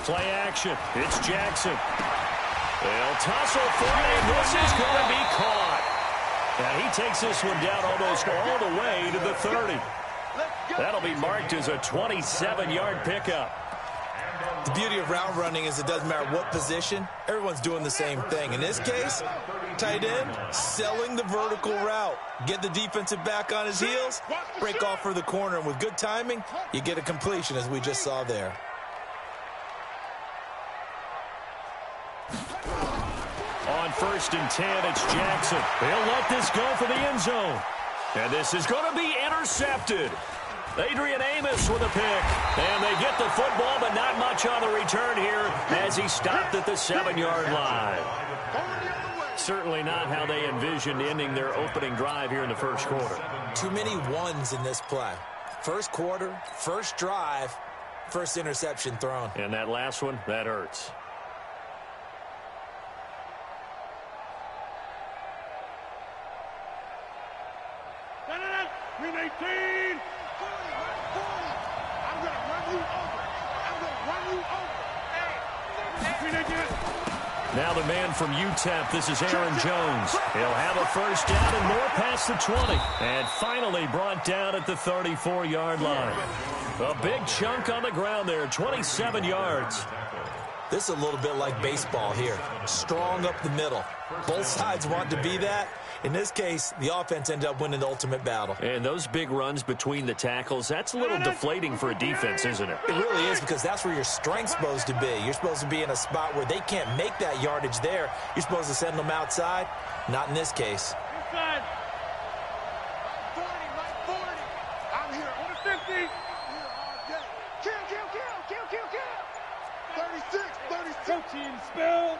Play action. It's Jackson. They'll tussle for it, and this is going to be caught. And he takes this one down almost all the way to the 30. That'll be marked as a 27-yard pickup. The beauty of route running is it doesn't matter what position. Everyone's doing the same thing. In this case, tight end, selling the vertical route. Get the defensive back on his heels, break off for the corner, and with good timing, you get a completion as we just saw there. On 1st and 10, it's Jackson. He'll let this go for the end zone. And this is going to be intercepted. Adrian Amos with a pick. And they get the football, but not much on the return here as he stopped at the 7-yard line. Certainly not how they envisioned ending their opening drive here in the first quarter. Too many ones in this play. First quarter, first drive, first interception thrown. And that last one, that hurts. Now the man from UTEP, this is Aaron Jones. He'll have a first down and more past the 20. And finally brought down at the 34-yard line. A big chunk on the ground there, 27 yards. This is a little bit like baseball here. Strong up the middle. Both sides want to be that. In this case, the offense ended up winning the ultimate battle. And those big runs between the tackles, that's a little deflating for a defense, isn't it? It really is, because that's where your strength's supposed to be. You're supposed to be in a spot where they can't make that yardage there. You're supposed to send them outside. Not in this case. Inside. 40, right 40. I'm here on the 50. Here all day. Kill. 36. 13 spell.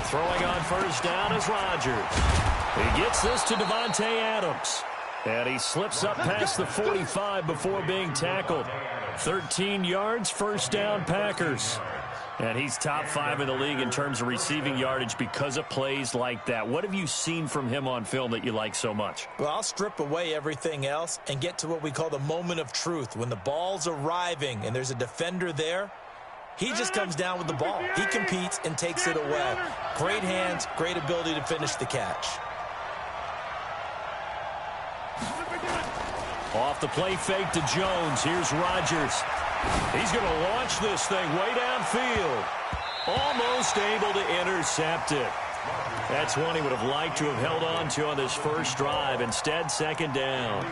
Throwing on first down is Rodgers. He gets this to Devontae Adams. And he slips up past the 45 before being tackled. 13 yards, first down, Packers. And he's top 5 in the league in terms of receiving yardage because of plays like that. What have you seen from him on film that you like so much? Well, I'll strip away everything else and get to what we call the moment of truth. When the ball's arriving and there's a defender there, he just comes down with the ball. He competes and takes it away. Great hands, great ability to finish the catch. Off the play fake to Jones. Here's Rodgers. He's going to launch this thing way downfield. Almost able to intercept it. That's one he would have liked to have held on to on this first drive. Instead, second down.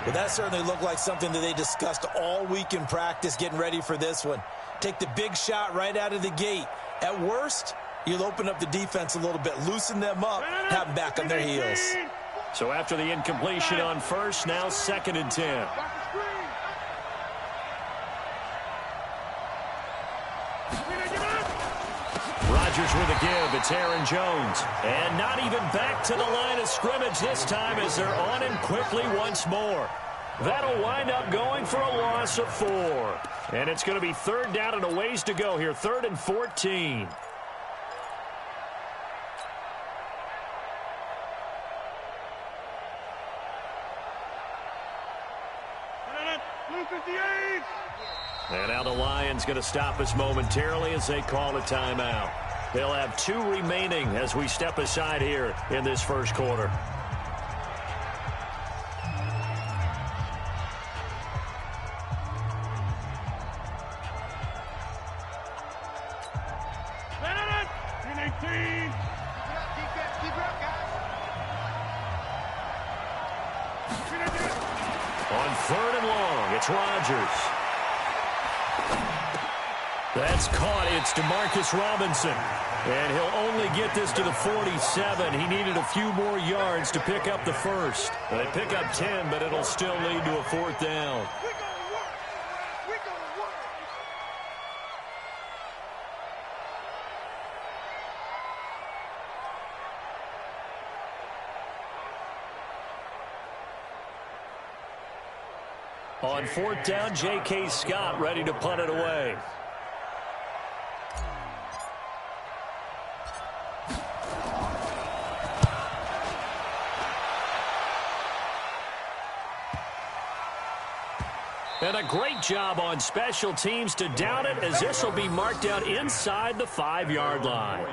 Well, that certainly looked like something that they discussed all week in practice getting ready for this one. Take the big shot right out of the gate. At worst, you'll open up the defense a little bit, loosen them up, have them back on their heels. So after the incompletion on first, now 2nd and 10. Rodgers with a give. It's Aaron Jones. And not even back to the line of scrimmage this time as they're on him quickly once more. That'll wind up going for a loss of 4. And it's going to be 3rd down and a ways to go here. 3rd and 14. And now the Lions going to stop us momentarily as they call a timeout. They'll have 2 remaining as we step aside here in this first quarter. On 3rd and long, it's Rodgers. That's caught. It's DeMarcus Robinson. And he'll only get this to the 47. He needed a few more yards to pick up the first. They pick up 10, but it'll still lead to a 4th down. On 4th down, J.K. Scott ready to punt it away. And a great job on special teams to down it, as this will be marked out inside the 5-yard line.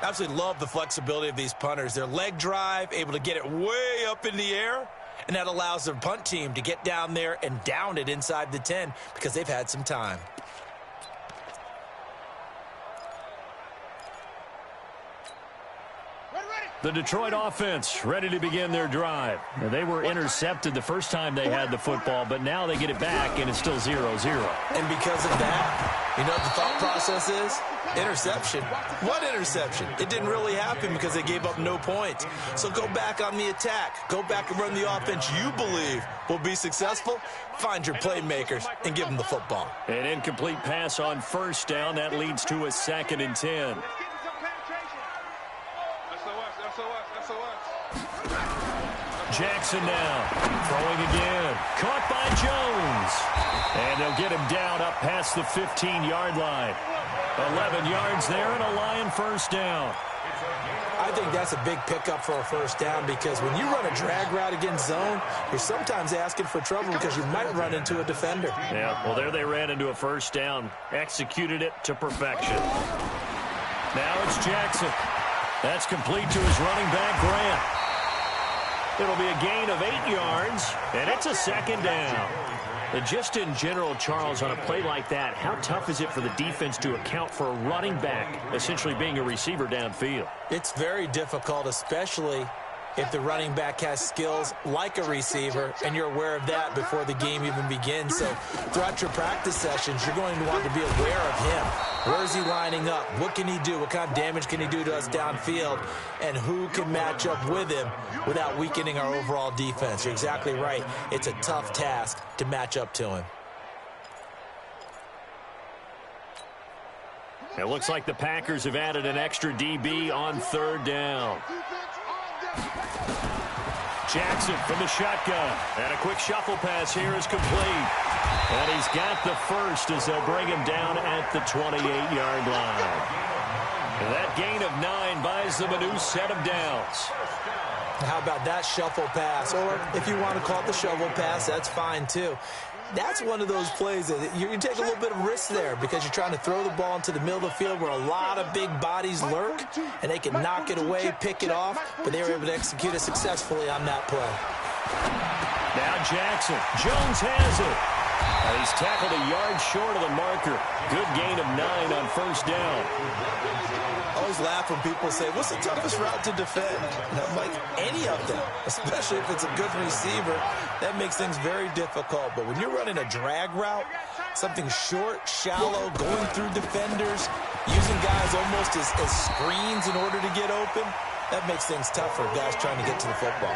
Absolutely love the flexibility of these punters. Their leg drive, able to get it way up in the air, and that allows their punt team to get down there and down it inside the 10 because they've had some time. The Detroit offense ready to begin their drive. Now, they were intercepted the first time they had the football, but now they get it back, and it's still 0-0. And because of that, you know what the thought process is? Interception. What interception? It didn't really happen because they gave up no points. So go back on the attack. Go back and run the offense you believe will be successful. Find your playmakers and give them the football. An incomplete pass on first down. That leads to a 2nd and 10. Jackson now, throwing again. Caught by Jones. And they'll get him down up past the 15-yard line. 11 yards there and a Lion first down. I think that's a big pickup for a first down because when you run a drag route against zone, you're sometimes asking for trouble because you might run into a defender. Yeah, well, there they ran into a first down. Executed it to perfection. Now it's Jackson. That's complete to his running back, Grant. It'll be a gain of 8 yards, and it's a 2nd down. And just in general, Charles, on a play like that, how tough is it for the defense to account for a running back essentially being a receiver downfield? It's very difficult, especially if the running back has skills like a receiver, and you're aware of that before the game even begins. So throughout your practice sessions, you're going to want to be aware of him. Where is he lining up? What can he do? What kind of damage can he do to us downfield? And who can match up with him without weakening our overall defense? You're exactly right. It's a tough task to match up to him. It looks like the Packers have added an extra DB on 3rd down. Jackson from the shotgun. And a quick shuffle pass here is complete. And he's got the first as they'll bring him down at the 28-yard line. And that gain of 9 buys them a new set of downs. How about that shuffle pass? Or if you want to call it the shovel pass, that's fine too. That's one of those plays that you take a little bit of risk there because you're trying to throw the ball into the middle of the field where a lot of big bodies lurk, and they can knock it away, pick it off, but they were able to execute it successfully on that play. Now Jackson. Jones has it. And he's tackled a yard short of the marker. Good gain of 9 on first down. I always laugh when people say, what's the toughest route to defend? And I'm like, any of them, especially if it's a good receiver. That makes things very difficult. But when you're running a drag route, something short, shallow, going through defenders, using guys almost as screens in order to get open, that makes things tough for guys trying to get to the football.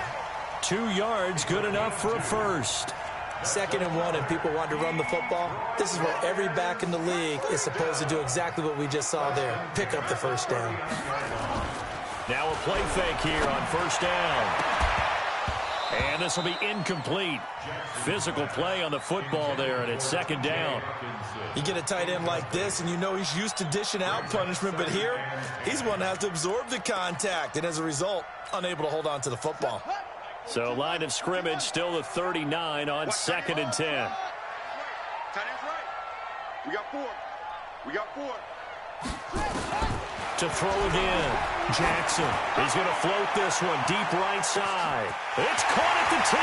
2 yards, good enough for a first. 2nd and 1 and people want to run the football. This is where every back in the league is supposed to do exactly what we just saw there. Pick up the first down. Now a play fake here on first down. And this will be incomplete. Physical play on the football there, and it's 2nd down. You get a tight end like this, and you know he's used to dishing out punishment, but here, he's one that has to absorb the contact, and as a result, unable to hold on to the football. So line of scrimmage still the 39 on 2nd and 10. Tight end's right. We got 4. We got 4. To throw again. Jackson. He's going to float this one deep right side. It's caught at the 10.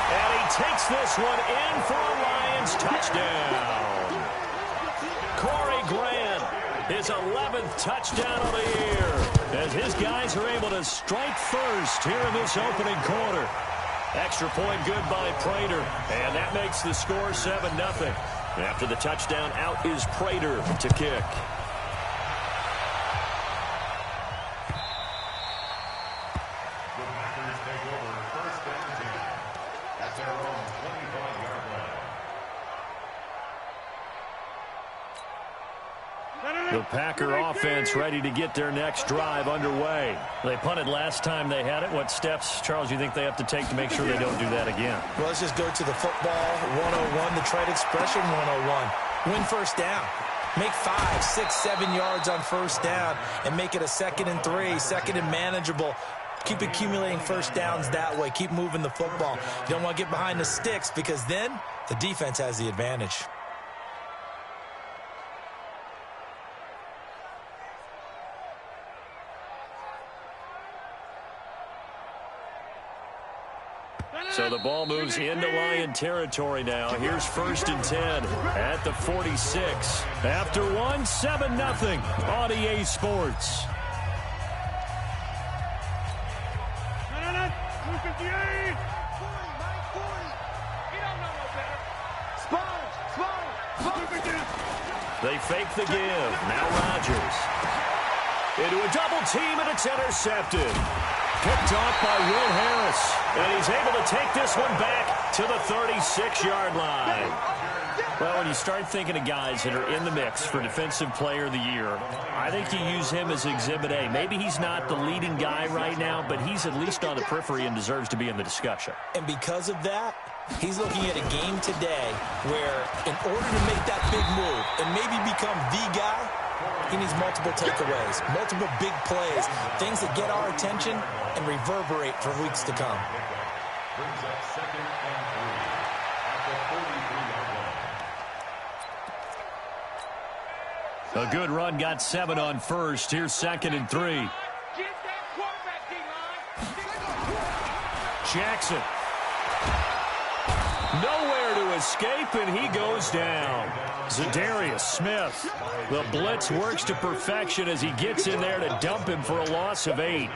And he takes this one in for a Lions touchdown. Corey Grant, his 11th touchdown of the year, as his guys are able to strike first here in this opening quarter. Extra point good by Prater, and that makes the score 7-0. After the touchdown, out is Prater to kick. The Packer offense ready to get their next drive underway. They punted last time they had it. What steps, Charles, you think they have to take to make sure they don't do that again? Well, let's just go to the football 101, the trade expression 101. Win first down. Make 5, 6, 7 yards on first down and make it a 2nd and 3, 2nd and manageable. Keep accumulating first downs that way. Keep moving the football. You don't want to get behind the sticks because then the defense has the advantage. So the ball moves into Lion territory now. Here's 1st and 10 at the 46. After one, 7-0 on EA Sports. They fake the give. Now Rodgers. Into a double team, and it's intercepted. Picked off by Will Harris. And he's able to take this one back to the 36-yard line. Well, when you start thinking of guys that are in the mix for Defensive Player of the Year, I think you use him as Exhibit A. Maybe he's not the leading guy right now, but he's at least on the periphery and deserves to be in the discussion. And because of that, he's looking at a game today where in order to make that big move and maybe become the guy, he needs multiple takeaways, multiple big plays, things that get our attention and reverberate for weeks to come. Brings up 2nd and 3 at the 43-yard line. A good run got 7 on first. Here's 2nd and 3. Jackson. Nowhere to escape, and he goes down. Zadarius Smith. The blitz works to perfection as he gets in there to dump him for a loss of 8.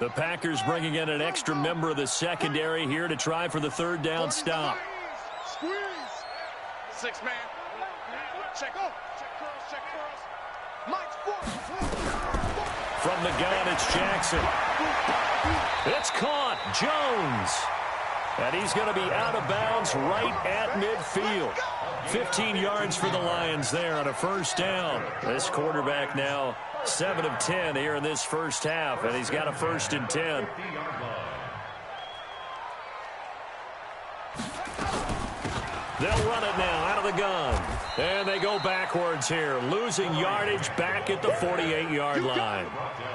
The Packers bringing in an extra member of the secondary here to try for the 3rd down stop. Squeeze. 6-man. Check curls, check curls. Mike's From the gun, it's Jackson. It's caught. Jones. And he's going to be out of bounds right at midfield. 15 yards for the Lions there on a 1st down. This quarterback now 7 of 10 here in this first half, and he's got a 1st and 10. They'll run it now out of the gun. And they go backwards here, losing yardage back at the 48-yard line.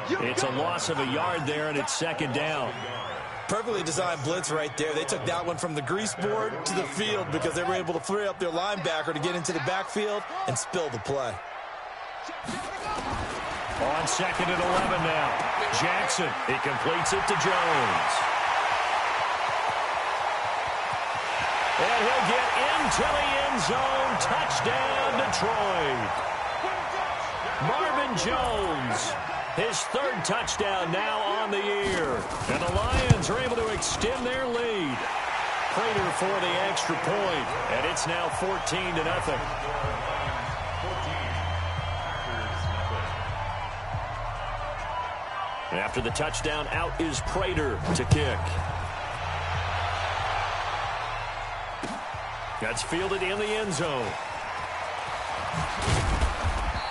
It's a loss of a yard there, and it's 2nd down. Perfectly designed blitz right there. They took that one from the grease board to the field because they were able to free up their linebacker to get into the backfield and spill the play. On 2nd and 11 now. Jackson, he completes it to Jones. And he'll get into the end zone. Touchdown, Detroit. Marvin Jones, his 3rd touchdown now on the year. And the Lions are able to extend their lead. Prater for the extra point, and it's now 14-0. After the touchdown, out is Prater to kick. That's fielded in the end zone.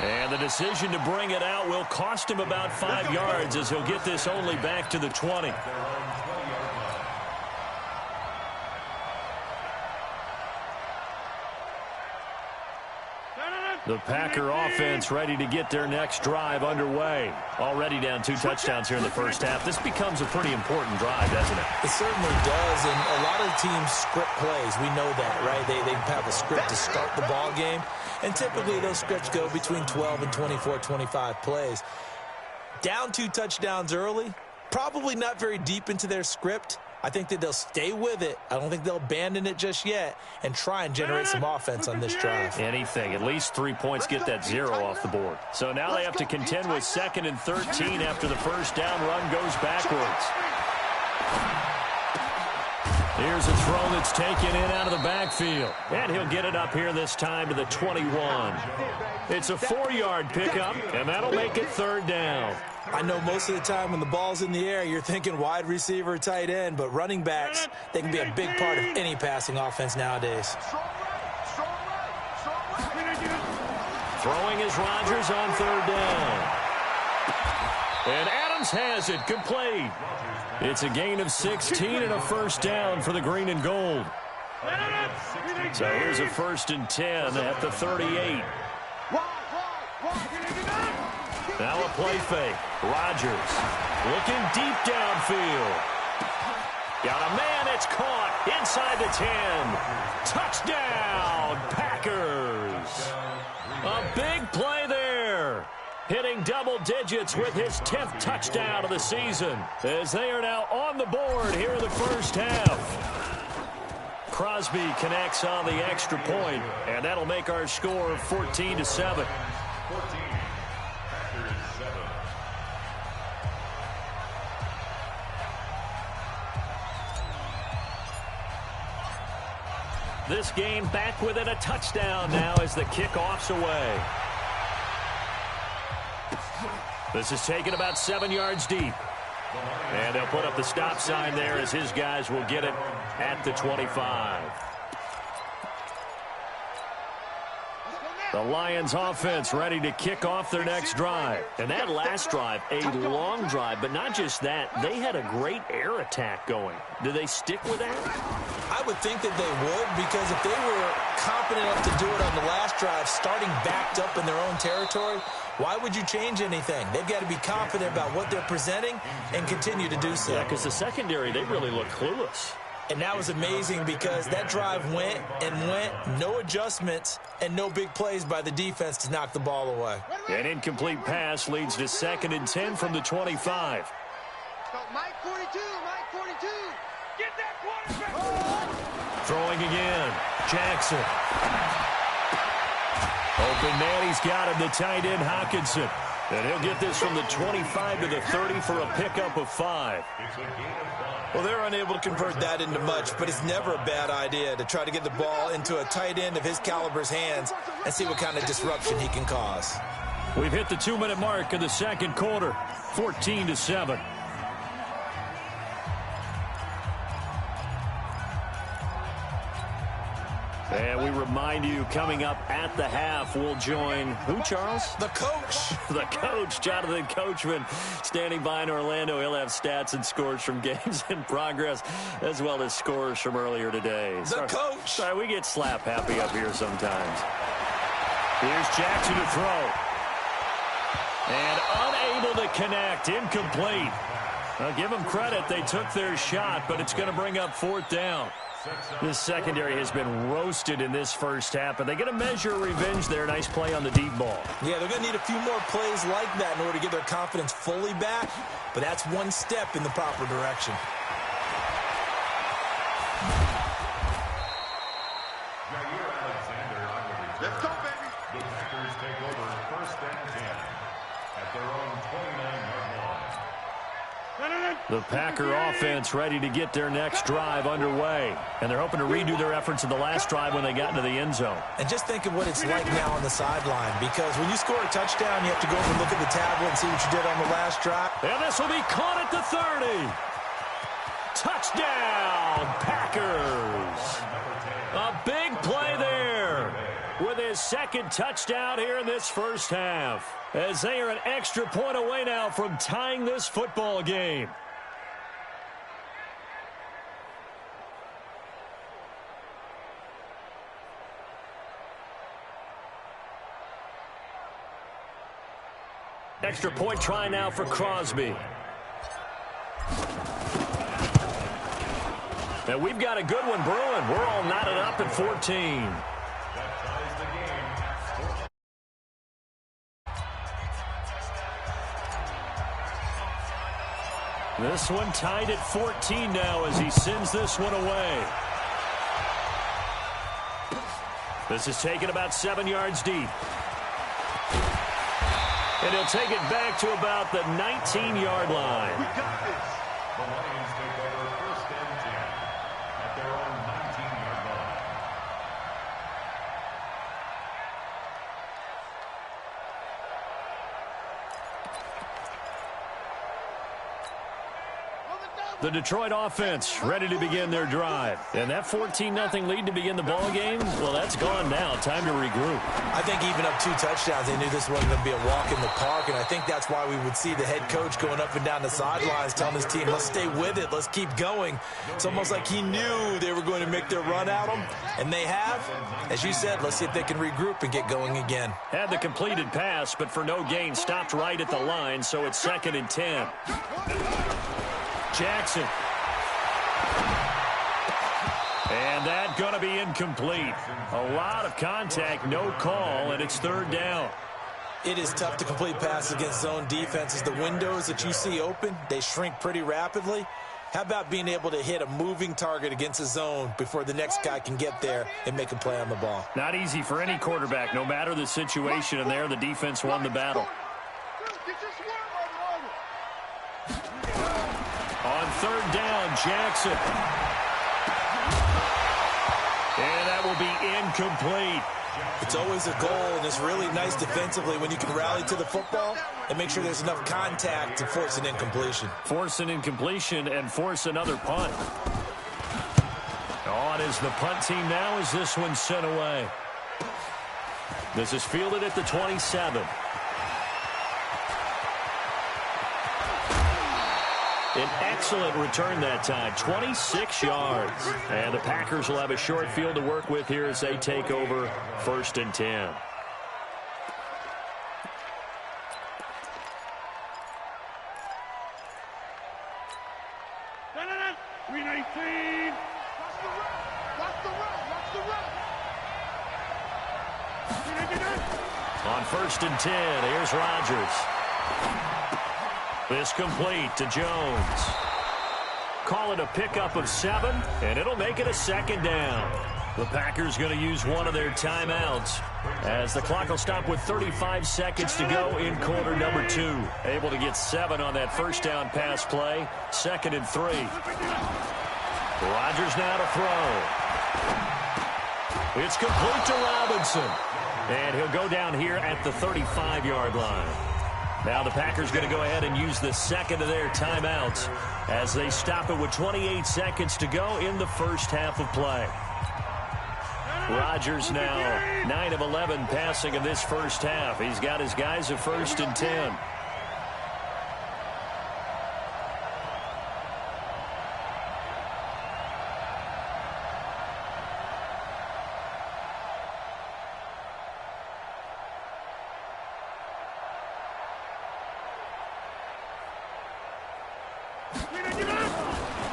And the decision to bring it out will cost him about 5 yards as he'll get this only back to the 20. The Packer offense ready to get their next drive underway. Already down 2 touchdowns here in the first half. This becomes a pretty important drive, doesn't it? It certainly does, and a lot of teams script plays. We know that, right? They have a script to start the ball game, and typically those scripts go between 12 and 24, 25 plays. Down 2 touchdowns early, probably not very deep into their script. I think that they'll stay with it. I don't think they'll abandon it just yet and try and generate some offense on this drive. Anything. At least 3 points get that 0 off the board. So now they have to contend with 2nd and 13 after the first down run goes backwards. Here's a throw that's taken in out of the backfield. And he'll get it up here this time to the 21. It's a 4-yard pickup, and that'll make it 3rd down. I know most of the time when the ball's in the air, you're thinking wide receiver, tight end, but running backs, they can be a big part of any passing offense nowadays. Throwing is Rodgers on 3rd down. And Adams has it, complete. It's a gain of 16 and a 1st down for the green and gold. So here's a 1st and 10 at the 38. Now a play fake. Rodgers looking deep downfield. Got a man, it's caught inside the 10. Touchdown, Packers. A big play there. Hitting double digits with his 10th touchdown of the season, as they are now on the board here in the first half. Crosby connects on the extra point, and that'll make our score 14-7. This game back within a touchdown now as the kickoff's away. This is taken about 7 yards deep. And they'll put up the stop sign there as his guys will get it at the 25. The Lions offense ready to kick off their next drive. And that last drive, a long drive, but not just that. They had a great air attack going. Do they stick with that? I would think that they would, because if they were confident enough to do it on the last drive, starting backed up in their own territory, why would you change anything? They've got to be confident about what they're presenting and continue to do so. Yeah, because the secondary, they really look clueless. And that was amazing because that drive went and went, no adjustments, and no big plays by the defense to knock the ball away. An incomplete pass leads to 2nd and 10 from the 25. Mike 42, Mike 42. Get that quarterback. Throwing again. Jackson. Open man, he's got him, the tight end Hockenson. And he'll get this from the 25 to the 30 for a pickup of 5. Well, they're unable to convert that into much, but it's never a bad idea to try to get the ball into a tight end of his caliber's hands and see what kind of disruption he can cause. We've hit the 2-minute mark of the second quarter, 14-7. And we remind you, coming up at the half, we'll join who, Charles? The coach. The coach, Jonathan Coachman, standing by in Orlando. He'll have stats and scores from games in progress, as well as scores from earlier today. Coach. Sorry, we get slap happy up here sometimes. Here's Jackson to throw. And unable to connect, incomplete. I'll give them credit. They took their shot, but it's going to bring up 4th down. This secondary has been roasted in this first half, but they get a measure of revenge there. Nice play on the deep ball. Yeah, they're going to need a few more plays like that in order to get their confidence fully back, but that's one step in the proper direction. Let's go, baby. The Packers take over 1st and 10 at their own 29-yard line. The Packer offense ready to get their next drive underway. And they're hoping to redo their efforts in the last drive when they got into the end zone. And just think of what it's like now on the sideline, because when you score a touchdown, you have to go over and look at the tablet and see what you did on the last drive. And this will be caught at the 30. Touchdown, Packers. A big play there with his 2nd touchdown here in this first half, as they are an extra point away now from tying this football game. Extra point try now for Crosby. And we've got a good one brewing. We're all knotted up at 14. This one tied at 14 now as he sends this one away. This is taken about 7 yards deep. And he'll take it back to about the 19-yard line. We got this. The Lions take over 1st and 10 at their own 19-yard line. On the double. The Detroit offense ready to begin their drive. And that 14-0 lead to begin the ball game, well, that's gone now. Time to regroup. I think even up 2 touchdowns, they knew this wasn't going to be a walk in the park, and I think that's why we would see the head coach going up and down the sidelines telling his team, let's stay with it, let's keep going. It's almost like he knew they were going to make their run at him, and they have. As you said, let's see if they can regroup and get going again. Had the completed pass, but for no gain, stopped right at the line, so it's 2nd and 10. Jackson. And that going to be incomplete. A lot of contact, no call, and it's 3rd down. It is tough to complete passes against zone defenses. The windows that you see open, they shrink pretty rapidly. How about being able to hit a moving target against a zone before the next guy can get there and make a play on the ball? Not easy for any quarterback, no matter the situation, and there the defense won the battle. On 3rd down, Jackson. And that will be incomplete. It's always a goal, and it's really nice defensively when you can rally to the football and make sure there's enough contact to force an incompletion. Force an incompletion and force another punt. On is the punt team now as this one's sent away. This is fielded at the 27. An excellent return that time, 26 yards. And the Packers will have a short field to work with here as they take over 1st and 10. On 1st and 10, here's Rodgers. This complete to Jones. Call it a pickup of 7, and it'll make it a 2nd down. The Packers going to use one of their timeouts as the clock will stop with 35 seconds to go in quarter number 2. Able to get 7 on that 1st down pass play. 2nd and 3. Rodgers now to throw. It's complete to Robinson. And he'll go down here at the 35-yard line. Now the Packers going to go ahead and use the 2nd of their timeouts as they stop it with 28 seconds to go in the 1st half of play. Rodgers now 9 of 11 passing in this 1st half. He's got his guys at 1st and 10.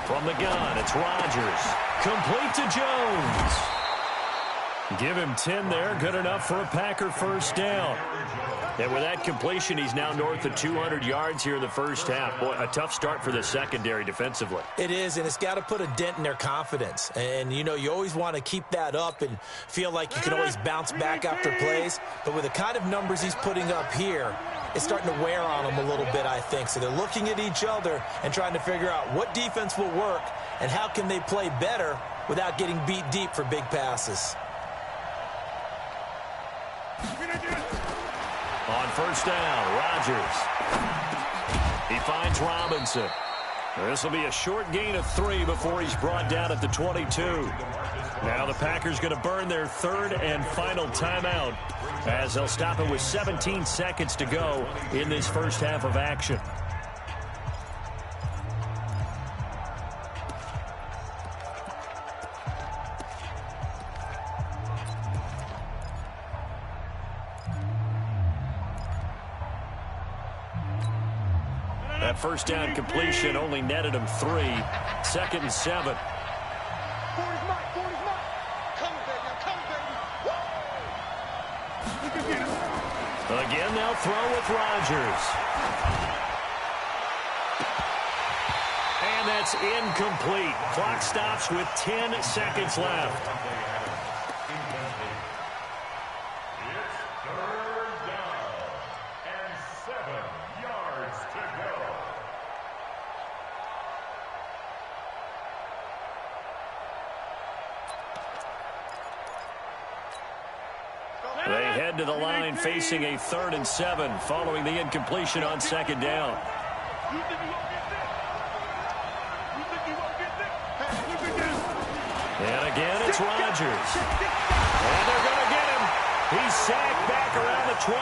From the gun, it's Rodgers. Complete to Jones. Give him 10 there. Good enough for a Packer 1st down. And with that completion, he's now north of 200 yards here in the 1st half. Boy, a tough start for the secondary defensively. It is, and it's got to put a dent in their confidence. And, you know, you always want to keep that up and feel like you can always bounce back after plays. But with the kind of numbers he's putting up here, it's starting to wear on them a little bit, I think. So they're looking at each other and trying to figure out what defense will work and how can they play better without getting beat deep for big passes. On 1st down, Rodgers. He finds Robinson. This will be a short gain of 3 before he's brought down at the 22. Now the Packers going to burn their 3rd and final timeout as they'll stop it with 17 seconds to go in this 1st half of action. That 1st down completion only netted him 3. 2nd and 7. Again, they'll throw with Rodgers. And that's incomplete. Clock stops with 10 seconds left. They head to the line facing a 3rd and 7 following the incompletion on 2nd down. And again, it's Rodgers. And they're going to get him. He's sacked back around the 28.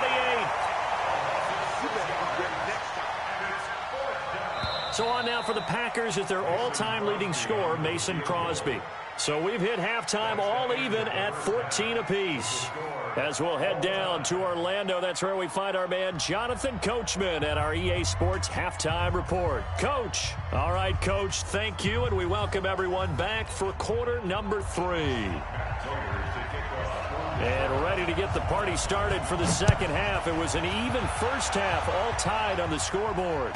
So on now for the Packers is their all-time leading scorer, Mason Crosby. So we've hit halftime all even at 14 apiece. As we'll head down to Orlando, that's where we find our man Jonathan Coachman at our EA Sports Halftime Report. Coach. All right, Coach, thank you, and we welcome everyone back for quarter number 3. And ready to get the party started for the second half. It was an even first half, all tied on the scoreboard.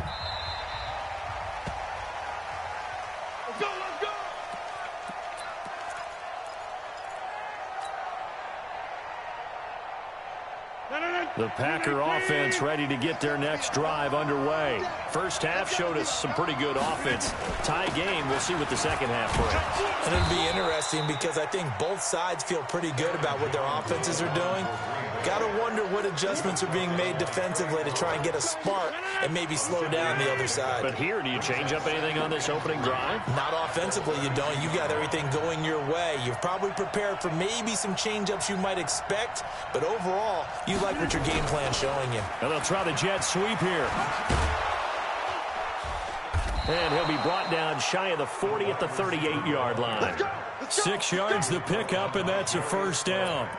The Packer offense ready to get their next drive underway. First half showed us some pretty good offense. Tie game. We'll see what the second half brings. And it'll be interesting because I think both sides feel pretty good about what their offenses are doing. Got to wonder what adjustments are being made defensively to try and get a spark and maybe slow down the other side. But here, do you change up anything on this opening drive? Not offensively, you don't. You got everything going your way. You've probably prepared for maybe some change-ups you might expect, but overall, you like what your game plan showing you. And they'll try the jet sweep here. And he'll be brought down shy of the 40 at the 38-yard line. 6 yards the pickup, and that's a first down.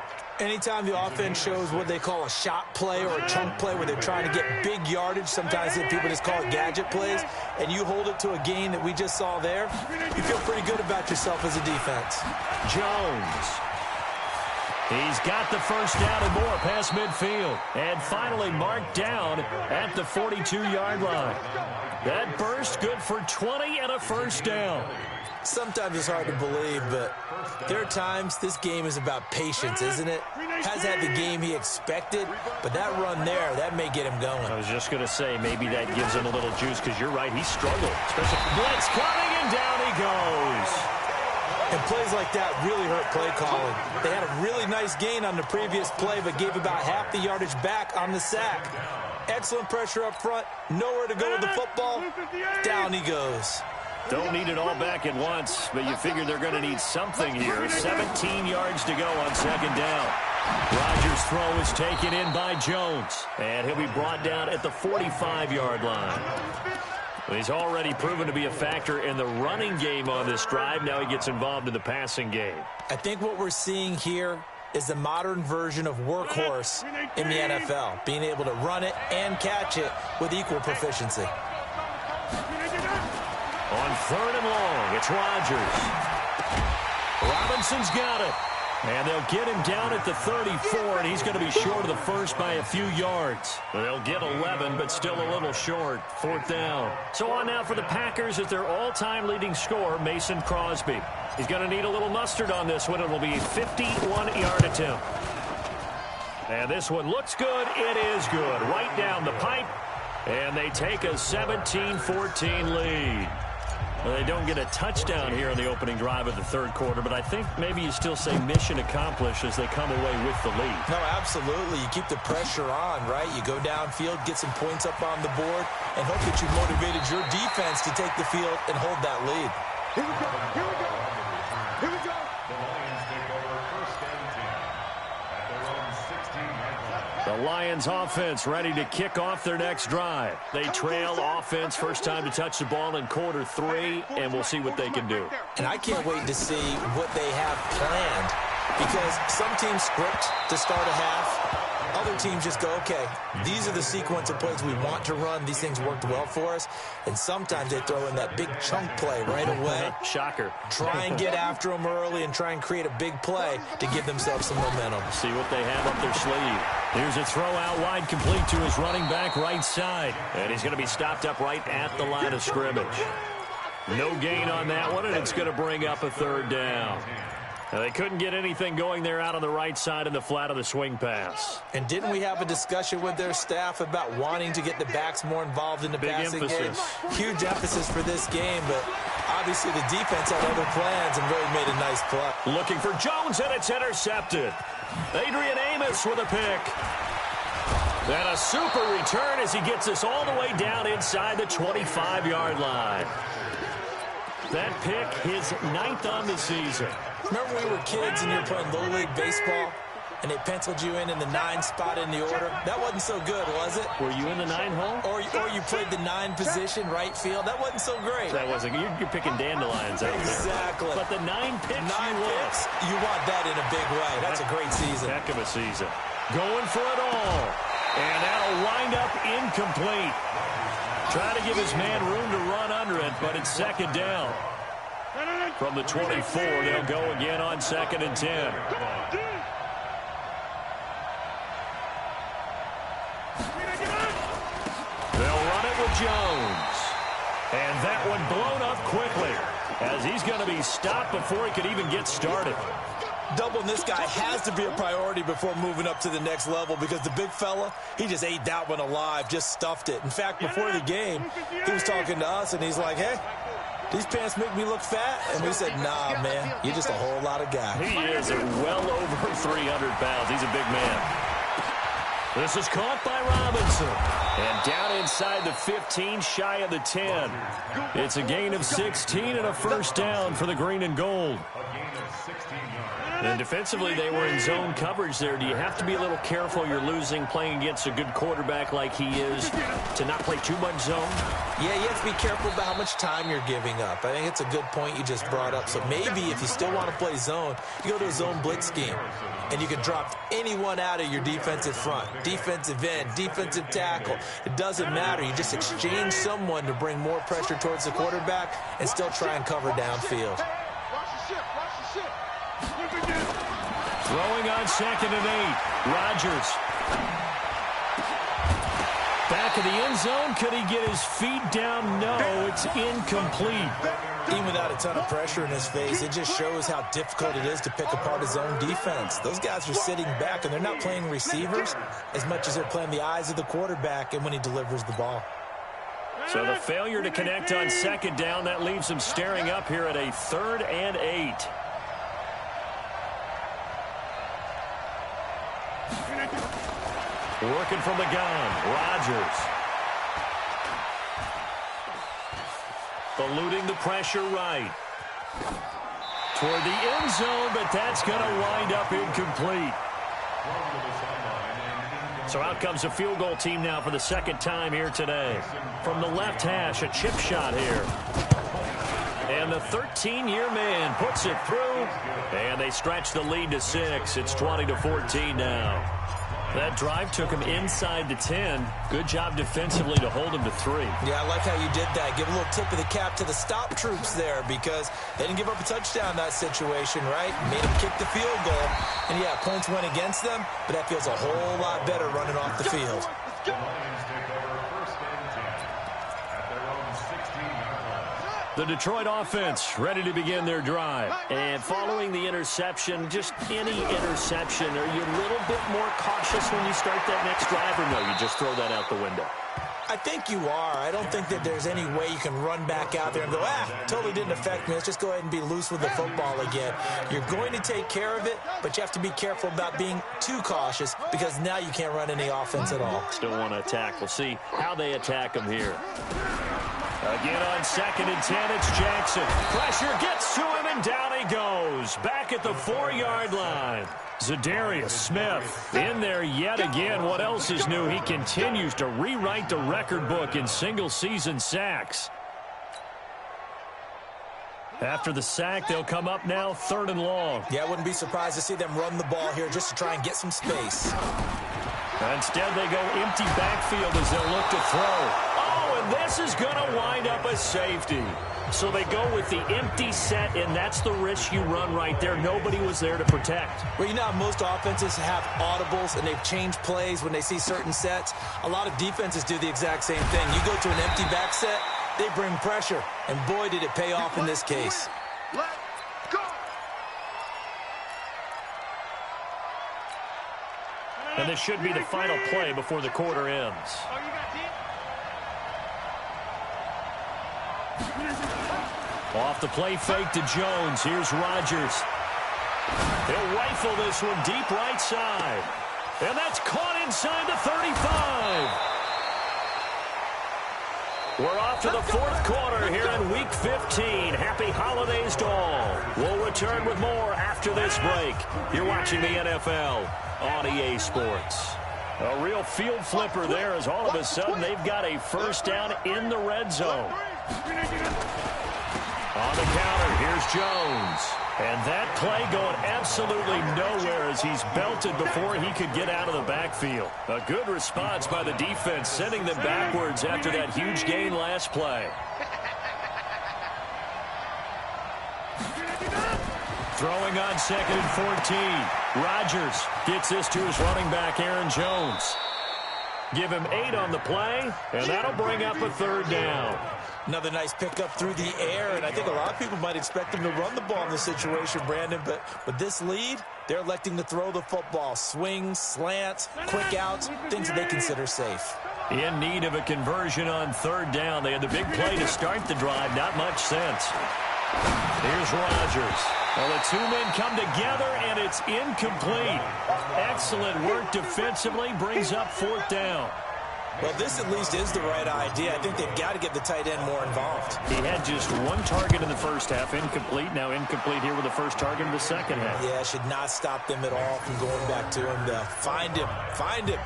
Anytime the offense shows what they call a shot play or a chunk play where they're trying to get big yardage, sometimes people just call it gadget plays, and you hold it to a gain that we just saw there, you feel pretty good about yourself as a defense. Jones. He's got the first down and more past midfield. And finally marked down at the 42-yard line. That burst good for 20 and a first down. Sometimes it's hard to believe, but there are times this game is about patience, isn't it? Has had the game he expected, but that run there, that may get him going. I was just going to say, maybe that gives him a little juice, because you're right, he struggled. Especially blitz coming, and down he goes. And plays like that really hurt play calling. They had a really nice gain on the previous play, but gave about half the yardage back on the sack. Excellent pressure up front, nowhere to go with the football. Down he goes. Don't need it all back at once, but you figure they're going to need something here. 17 yards to go on second down. Rodgers' throw is taken in by Jones, and he'll be brought down at the 45-yard line. He's already proven to be a factor in the running game on this drive. Now he gets involved in the passing game. I think what we're seeing here is the modern version of workhorse in the NFL, being able to run it and catch it with equal proficiency. On third and long, it's Rodgers. Robinson's got it. And they'll get him down at the 34, and he's going to be short of the first by a few yards. They'll get 11, but still a little short. Fourth down. So on now for the Packers is their all-time leading scorer, Mason Crosby. He's going to need a little mustard on this one. It will be a 51-yard attempt. And this one looks good. It is good. Right down the pipe. And they take a 17-14 lead. Well, they don't get a touchdown here in the opening drive of the third quarter, but I think maybe you still say mission accomplished as they come away with the lead. No, absolutely. You keep the pressure on, right? You go downfield, get some points up on the board, and hope that you motivated your defense to take the field and hold that lead. Here we go. Here we go. Here we go. The Lions take over first and 10 at their own 16-yard line. The Lions offense ready to kick off their next drive. They trail offense first time to touch the ball in quarter 3, and we'll see what they can do. And I can't wait to see what they have planned, because some teams script to start a half. Other teams just go, okay, these are the sequence of plays we want to run. These things worked well for us. And sometimes they throw in that big chunk play right away. Shocker. Try and get after them early and try and create a big play to give themselves some momentum. See what they have up their sleeve. Here's a throw out wide, complete to his running back right side. And he's going to be stopped up right at the line of scrimmage. No gain on that one, and it's going to bring up a third down. Now, they couldn't get anything going there out on the right side in the flat of the swing pass. And didn't we have a discussion with their staff about wanting to get the backs more involved in the passing game? Huge emphasis for this game, but obviously the defense had other plans and really made a nice play. Looking for Jones, and it's intercepted. Adrian Amos with a pick. And a super return as he gets us all the way down inside the 25-yard line. That pick, his 9th on the season. Remember when we were kids and you were playing Little League Baseball and they penciled you in the 9 spot in the order? That wasn't so good, was it? Were you in the 9 hole? Or you played the 9 position, right field? That wasn't so great. That wasn't. You're picking dandelions out there. Exactly. But the 9 picks 9 picks, you want that in a big way. That's a great season. Heck of a season. Going for it all. And that'll wind up incomplete. Trying to give his man room to run under it, but it's 2nd down. From the 24, they'll go again on 2nd and 10. They'll run it with Jones. And that one blown up quickly as he's going to be stopped before he could even get started. Doubling this guy has to be a priority before moving up to the next level because the big fella, he just ate that one alive, just stuffed it. In fact, before the game, he was talking to us, and he's like, hey, these pants make me look fat? And we said, nah, man, you're just a whole lot of guy. He is well over 300 pounds. He's a big man. This is caught by Robinson. And down inside the 15, shy of the 10. It's a gain of 16 and a first down for the green and gold. And defensively, they were in zone coverage there. Do you have to be a little careful? You're losing playing against a good quarterback like he is to not play too much zone? Yeah, you have to be careful about how much time you're giving up. I think it's a good point you just brought up. So maybe if you still want to play zone, you go to a zone blitz scheme. And you can drop anyone out of your defensive front. Defensive end, defensive tackle. It doesn't matter. You just exchange someone to bring more pressure towards the quarterback and still try and cover downfield. Throwing on 2nd and 8. Rodgers. Back of the end zone. Could he get his feet down? No, it's incomplete. Even without a ton of pressure in his face, it just shows how difficult it is to pick apart his own defense. Those guys are sitting back, and they're not playing receivers as much as they're playing the eyes of the quarterback and when he delivers the ball. So the failure to connect on 2nd down, that leaves him staring up here at a 3rd and 8. Working from the gun, Rodgers. Eluding the pressure right. Toward the end zone, but that's going to wind up incomplete. So out comes a field goal team now for the 2nd time here today. From the left hash, a chip shot here. And the 13-year man puts it through, and they stretch the lead to 6. It's 20-14 now. That drive took him inside the 10. Good job defensively to hold him to 3. Yeah, I like how you did that. Give a little tip of the cap to the stop troops there because they didn't give up a touchdown in that situation, right? Made them kick the field goal. And, yeah, points went against them, but that feels a whole lot better running off the field. The Detroit offense ready to begin their drive. And following the interception, just any interception, are you a little bit more cautious when you start that next drive, or no, you just throw that out the window? I think you are. I don't think that there's any way you can run back out there and go, totally didn't affect me. Let's just go ahead and be loose with the football again. You're going to take care of it, but you have to be careful about being too cautious because now you can't run any offense at all. Still want to attack. We'll see how they attack him here. Again on 2nd and 10, it's Jackson. Pressure gets to him, and down he goes. Back at the 4-yard line. Zadarius Smith in there yet again. What else is new? He continues to rewrite the record book in single-season sacks. After the sack, they'll come up now 3rd and long. Yeah, I wouldn't be surprised to see them run the ball here just to try and get some space. Instead, they go empty backfield as they'll look to throw. And this is going to wind up a safety. So they go with the empty set, and that's the risk you run right there. Nobody was there to protect. Well, you know how most offenses have audibles, and they've changed plays when they see certain sets. A lot of defenses do the exact same thing. You go to an empty back set, they bring pressure, and boy, did it pay off in this case. Let's go. And this should be the final play before the quarter ends. Off the play fake to Jones. Here's Rodgers. He'll rifle this one deep right side. And that's caught inside the 35. We're off to the fourth quarter here in Week 15. Happy holidays to all. We'll return with more after this break. You're watching the NFL on EA Sports. A real field flipper there as all of a sudden they've got a first down in the red zone. On the counter, here's Jones. And that play going absolutely nowhere as he's belted before he could get out of the backfield. A good response by the defense, sending them backwards after that huge gain last play. Throwing on 2nd and 14. Rodgers gets this to his running back, Aaron Jones. Give him 8 on the play, and that'll bring up a third down. Another nice pickup through the air, and I think a lot of people might expect him to run the ball in this situation, Brandon, but with this lead, they're electing to throw the football. Swings, slants, quick outs, things that they consider safe. In need of a conversion on third down. They had the big play to start the drive. Not much sense. Here's Rodgers. Well, the two men come together, and it's incomplete. Excellent work defensively, brings up fourth down. Well, this at least is the right idea. I think they've got to get the tight end more involved. He had just one target in the first half, incomplete. Now incomplete here with the first target in the second half. Yeah, should not stop them at all from going back to him to find him. Find him.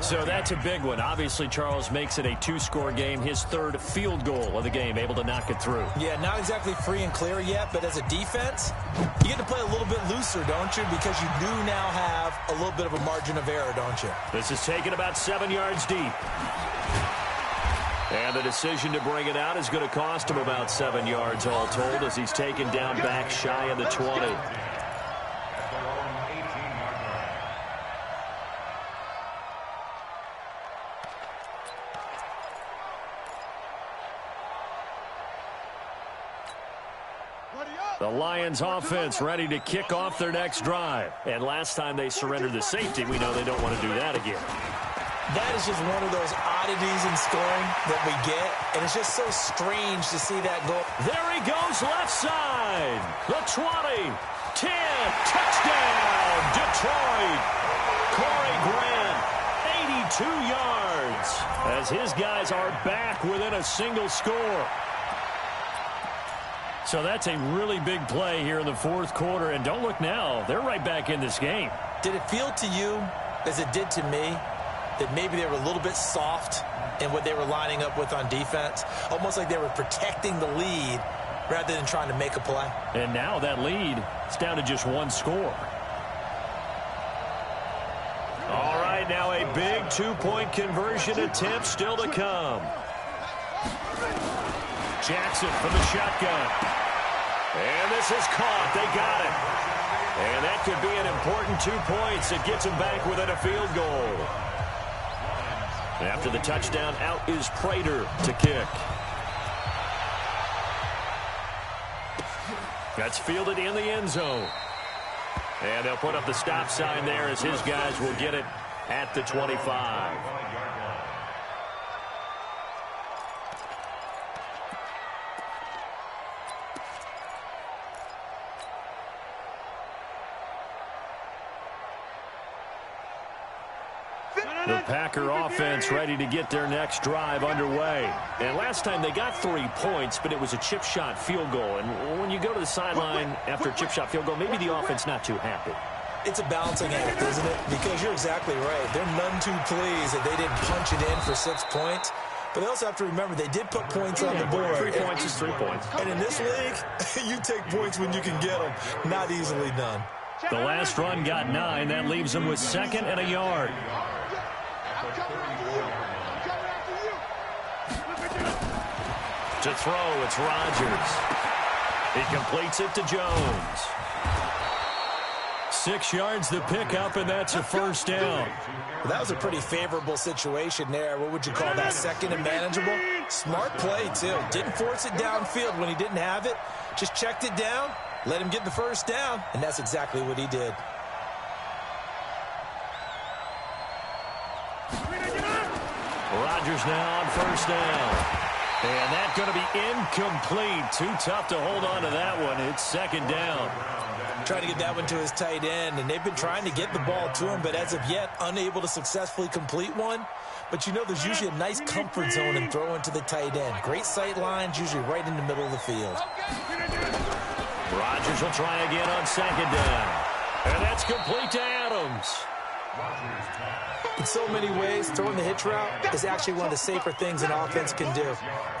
So that's a big one. Obviously, Charles makes it a 2-score game. His third field goal of the game, able to knock it through. Yeah, not exactly free and clear yet, but as a defense, you get to play a little bit looser, don't you? Because you do now have a little bit of a margin of error, don't you? This is taken about 7 yards deep. And the decision to bring it out is going to cost him about 7 yards all told as he's taken down back shy of the 20. The Lions offense ready to kick off their next drive. And last time they surrendered the safety, we know they don't want to do that again. That is just one of those oddities in scoring that we get. And it's just so strange to see that go. There he goes left side. The 20, 10, touchdown, Detroit. Corey Grant, 82 yards as his guys are back within a single score. So that's a really big play here in the fourth quarter. And don't look now, they're right back in this game. Did it feel to you, as it did to me, that maybe they were a little bit soft in what they were lining up with on defense? Almost like they were protecting the lead rather than trying to make a play. And now that lead is down to just one score. All right, now a big two-point conversion attempt still to come. Jackson from the shotgun. And this is caught. They got it. And that could be an important 2 points. It gets them back within a field goal. After the touchdown, out is Prater to kick. That's fielded in the end zone. And they'll put up the stop sign there as his guys will get it at the 25. The Packer offense ready to get their next drive underway. And last time they got 3 points, but it was a chip shot field goal. And when you go to the sideline after a chip shot field goal, maybe the offense not too happy. It's a balancing act, isn't it? Because you're exactly right. They're none too pleased that they didn't punch it in for 6 points. But they also have to remember they did put points on the board. 3 points is 3 points. And in this league, you take points when you can get them. Not easily done. The last run got 9. That leaves them with 2nd and a yard. To throw, it's Rodgers. He completes it to Jones. 6 yards the pickup, and that's a first down. Well, that was a pretty favorable situation there. What would you call that? 2nd and manageable? Smart play, too. Didn't force it downfield when he didn't have it. Just checked it down, let him get the first down, and that's exactly what he did. Rodgers now on first down. And that's going to be incomplete. Too tough to hold on to that one. It's 2nd down. Trying to get that one to his tight end, and they've been trying to get the ball to him, but as of yet, unable to successfully complete one. But you know there's usually a nice comfort zone in throwing to the tight end. Great sight lines, usually right in the middle of the field. Rodgers will try again on second down. And that's complete to Adams. In so many ways, throwing the hitch route is actually one of the safer things an offense can do.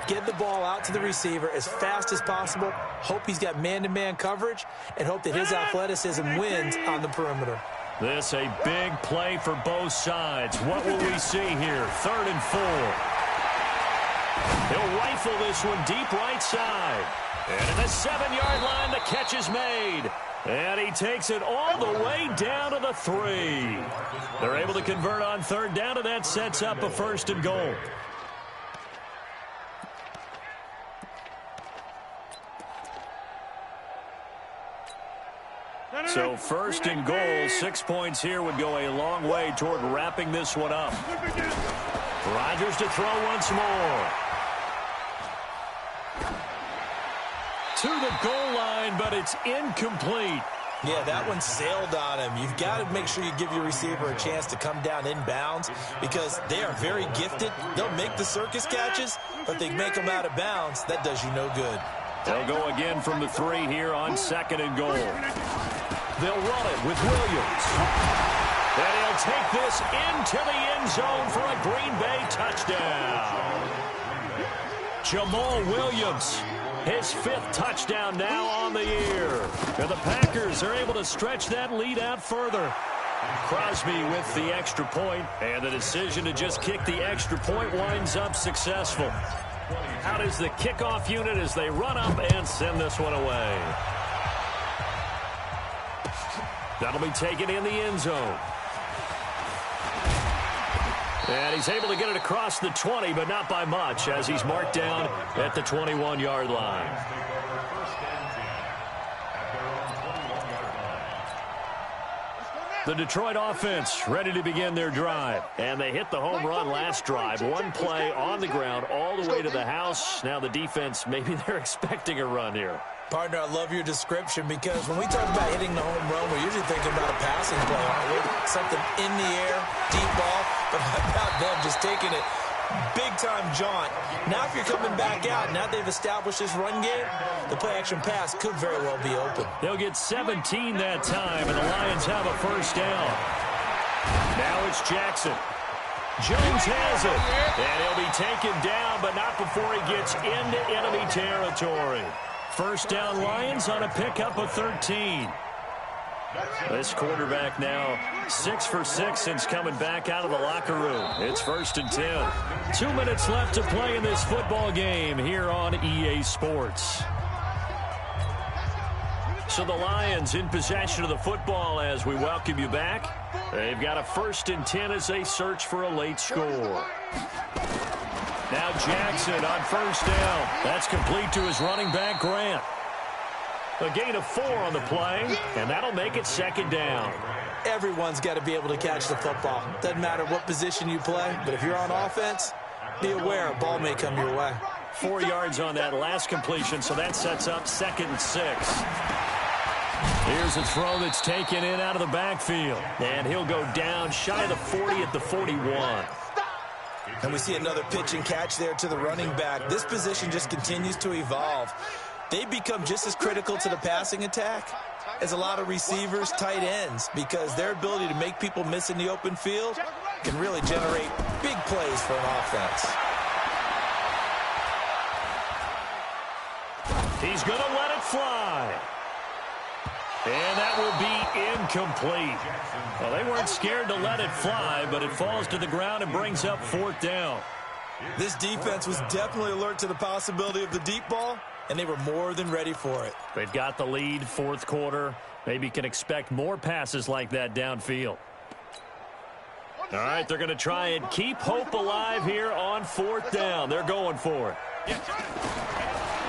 Get the ball out to the receiver as fast as possible, hope he's got man-to-man coverage, and hope that his athleticism wins on the perimeter. This a big play for both sides. What will we see here? 3rd and 4. He'll rifle this one deep right side. And at the 7-yard line, the catch is made. And he takes it all the way down to the 3. They're able to convert on 3rd down, and that sets up a 1st and goal. So 1st and goal, 6 points here would go a long way toward wrapping this one up. Rodgers to throw once more. To the goal line, but it's incomplete. Yeah, that one sailed on him. You've got to make sure you give your receiver a chance to come down inbounds because they are very gifted. They'll make the circus catches, but they make them out of bounds. That does you no good. They'll go again from the 3 here on 2nd and goal. They'll run it with Williams. And he'll take this into the end zone for a Green Bay touchdown. Jamal Williams, his 5th touchdown now on the year. And the Packers are able to stretch that lead out further. Crosby with the extra point, and the decision to just kick the extra point winds up successful. Out is the kickoff unit as they run up and send this one away. That'll be taken in the end zone. And he's able to get it across the 20, but not by much, as he's marked down at the 21-yard line. The Detroit offense ready to begin their drive. And they hit the home run last drive. One play on the ground all the way to the house. Now the defense, maybe they're expecting a run here. Partner, I love your description because when we talk about hitting the home run, we're usually thinking about a passing play, aren't we? Something in the air, deep ball, but how about them just taking it big-time jaunt. Now if you're coming back out, now they've established this run game, the play-action pass could very well be open. They'll get 17 that time, and the Lions have a 1st down. Now it's Jackson. Jones has it, and he'll be taken down, but not before he gets into enemy territory. 1st down Lions on a pickup of 13. This quarterback now 6 for 6 since coming back out of the locker room. It's 1st and 10. 2 minutes left to play in this football game here on EA Sports. So the Lions in possession of the football as we welcome you back. They've got a 1st and 10 as they search for a late score. Now Jackson on 1st down. That's complete to his running back, Grant. A gain of 4 on the play, and that'll make it 2nd down. Everyone's got to be able to catch the football. Doesn't matter what position you play, but if you're on offense, be aware a ball may come your way. 4 yards on that last completion, so that sets up 2nd and 6. Here's a throw that's taken in out of the backfield, and he'll go down shy of the 40 at the 41. And we see another pitch and catch there to the running back. This position just continues to evolve. They become just as critical to the passing attack as a lot of receivers, tight ends, because their ability to make people miss in the open field can really generate big plays for an offense. He's going to let it fly. And that will be incomplete. Well, they weren't scared to let it fly, but it falls to the ground and brings up 4th down. This defense was definitely alert to the possibility of the deep ball, and they were more than ready for it. They've got the lead, 4th quarter. Maybe can expect more passes like that downfield. All right, they're going to try and keep hope alive here on 4th down. They're going for it.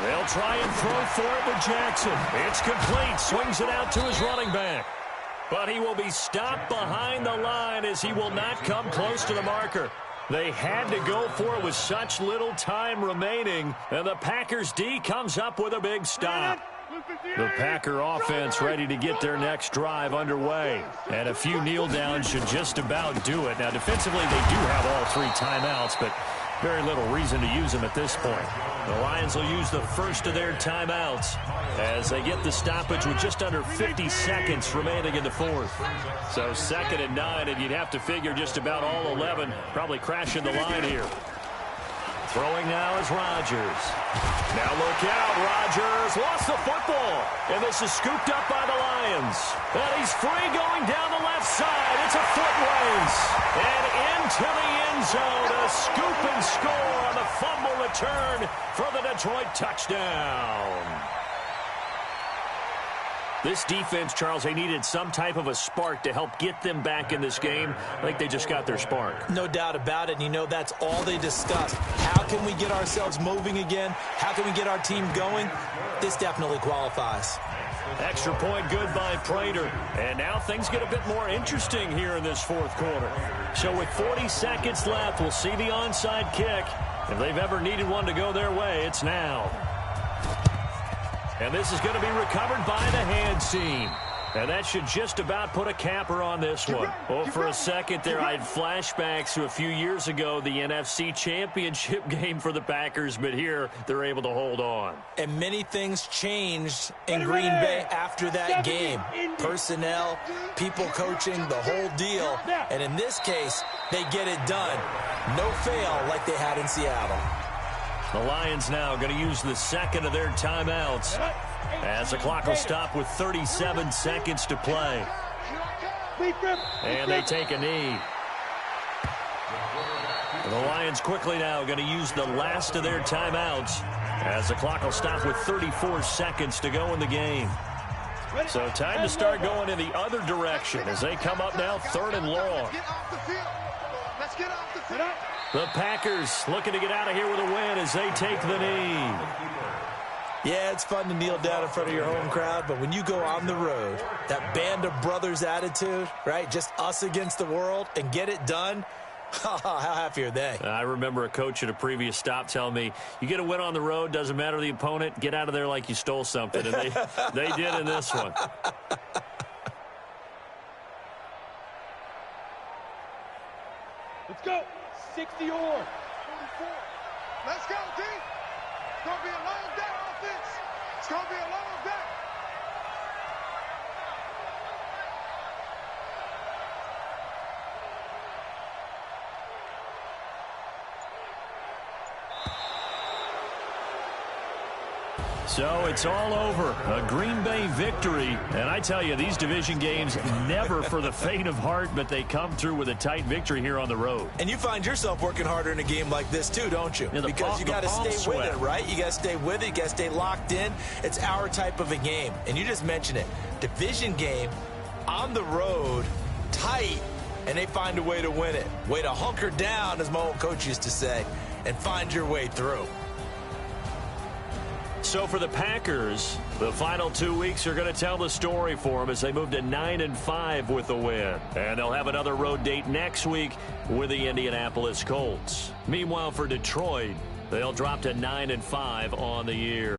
They'll try and throw for it with Jackson. It's complete. Swings it out to his running back. But he will be stopped behind the line as he will not come close to the marker. They had to go for it with such little time remaining. And the Packers D comes up with a big stop. The Packer offense ready to get their next drive underway. And a few kneel downs should just about do it. Now, defensively, they do have all 3 timeouts, but very little reason to use them at this point. The Lions will use the first of their timeouts as they get the stoppage with just under 50 seconds remaining in the fourth. So 2nd and 9, and you'd have to figure just about all 11 probably crashing the line here. Throwing now is Rodgers. Now look out, Rodgers lost the football. And this is scooped up by the Lions. And he's free going down the left side. It's a foot race. And into the end zone, a scoop and score on the fumble return for the Detroit touchdown. This defense, Charles, they needed some type of a spark to help get them back in this game. I think they just got their spark. No doubt about it. And you know that's all they discussed. How can we get ourselves moving again? How can we get our team going? This definitely qualifies. Extra point good by Prater. And now things get a bit more interesting here in this fourth quarter. So with 40 seconds left, we'll see the onside kick. If they've ever needed one to go their way, it's now. And this is going to be recovered by the hand team. And that should just about put a capper on this one. Well, for a second there, I had flashbacks to a few years ago, the NFC Championship game for the Packers, but here they're able to hold on. And many things changed in Green Bay after that game. Personnel, people coaching, the whole deal. And in this case, they get it done. No fail like they had in Seattle. The Lions now going to use the 2nd of their timeouts as the clock will stop with 37 seconds to play. And they take a knee. The Lions quickly now going to use the last of their timeouts as the clock will stop with 34 seconds to go in the game. So time to start going in the other direction as they come up now 3rd and long. Let's get off the field. The Packers looking to get out of here with a win as they take the knee. Yeah, it's fun to kneel down in front of your home crowd, but when you go on the road, that band of brothers attitude, right, just us against the world, and get it done, how happy are they? I remember a coach at a previous stop telling me, you get a win on the road, doesn't matter the opponent, get out of there like you stole something. And they did in this one. Let's go. 60 or 44. Let's go, D. It's going to be a long day, offense. It's going to be a long day. So it's all over. A Green Bay victory. And I tell you, these division games never for the faint of heart, but they come through with a tight victory here on the road. And you find yourself working harder in a game like this too, don't you? Yeah, because you got to stay sweat. with it, right? You got to stay with it. You got to stay locked in. It's our type of a game. And you just mentioned it. Division game, on the road, tight, and they find a way to win it. Way to hunker down, as my old coach used to say, and find your way through. So for the Packers, the final 2 weeks are going to tell the story for them as they move to 9-5 with the win. And they'll have another road date next week with the Indianapolis Colts. Meanwhile, for Detroit, they'll drop to 9-5 on the year.